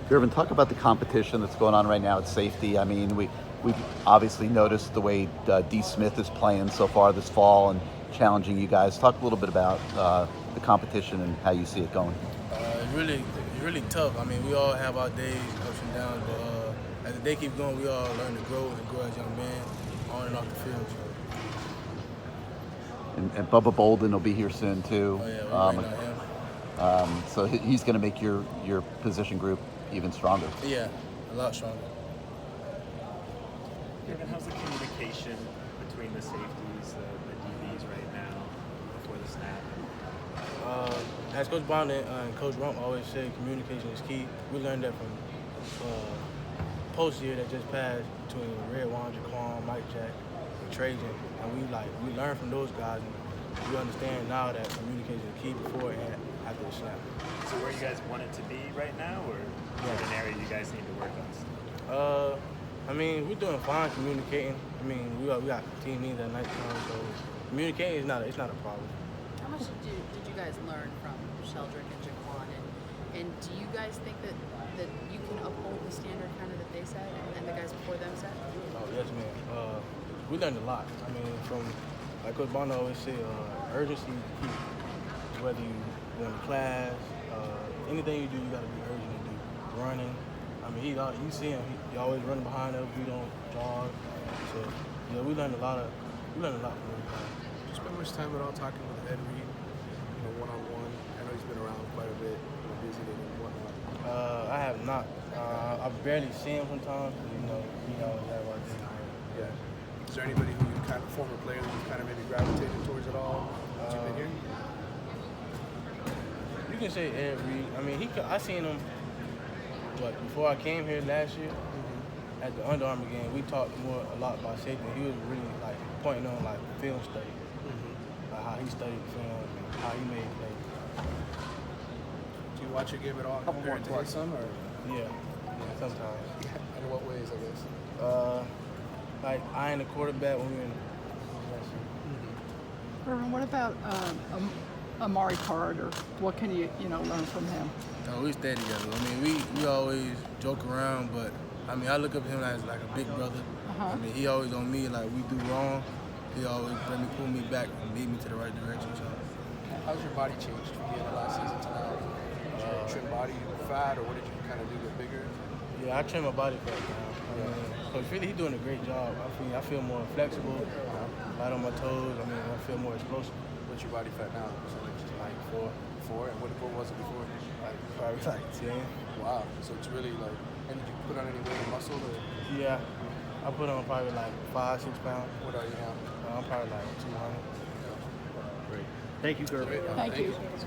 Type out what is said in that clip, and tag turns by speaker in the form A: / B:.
A: Gurvan, talk about the competition that's going on right now at safety. I mean, we've obviously noticed the way D. Smith is playing so far this fall and challenging you guys. Talk a little bit about the competition and how you see it going.
B: It's really tough. I mean, we all have our days, ups and downs, but as the day keeps going, we all learn to grow as young men on and off the field. So.
A: And Bubba Bolden will be here soon too.
B: Oh yeah, we're waiting on him.
A: So he's going to make your position group even stronger.
B: Yeah, a lot stronger.
C: Gurvan, how's the communication between the safeties, the DBs right now before the snap?
B: As Coach Bond and Coach Rump always say, communication is key. We learned that from post year that just passed between Red Juan, Jaquan, Mike Jack, and Trajan, and we learned from those guys. And we understand now that communication is key before and after the snap.
C: So where you guys want it to be right now, or is it an area you guys need to work on still?
B: I mean, we're doing fine communicating. I mean, we got team meetings at nighttime, so communicating is not a problem.
D: How much did you guys learn from Sheldrick and Jaquan, and do you guys think that you can uphold the standard kind of that they set and the guys before them set?
B: Oh yes, man. We learned a lot. I mean, from like Coach Bondo always say, urgency is key. Whether you go to class, anything you do, you got to be urgent to do. Running. I mean, you see him. He always running behind us. We don't jog. So yeah, we learned a lot from him.
E: Did you spend much time at all talking with Ed Reed, one-on-one? I know he's been around quite a bit, visiting and whatnot.
B: I have not. I barely see him sometimes. He always have our thing.
E: Yeah. Is there anybody who you kind of, former player that you've kind of maybe gravitated towards at all that you've been here?
B: You can say Ed Reed. I mean, I seen him. Before I came here last year, at the Under Armour game, we talked a lot about safety. He was really like pointing on like film study, like how he studied film and how he made plays.
E: Do you watch your game at all compared to his son, or?
B: Yeah, sometimes.
E: And in what ways, I guess?
B: Like eyeing the quarterback when we were in
F: Gurvan, what about Amari Carter? What can you learn from him?
B: No, we stay together. I mean, we always joke around, but I mean, I look up at him as like a big brother. I mean, he always on me, like we do wrong, he always pull me back and lead me to the right direction. So.
E: How's your body changed from the end of last season to now? Did you trim body fat, or what did you kind of do to get bigger?
B: Yeah, I trim my body fat now. Coach Philly, he's doing a great job. I feel more flexible, light on my toes. I mean, I feel more explosive.
E: What's your body fat now?
B: Like 4.
E: 4? And what was it before?
B: Probably like 10.
E: Wow. So it's really like, and did you put on any weight or muscle? Or?
B: Yeah. I put on probably like 5, 6 pounds.
E: What are you now?
B: I'm probably like 200.
A: Great. Thank you, Gurvan.
F: Thank you.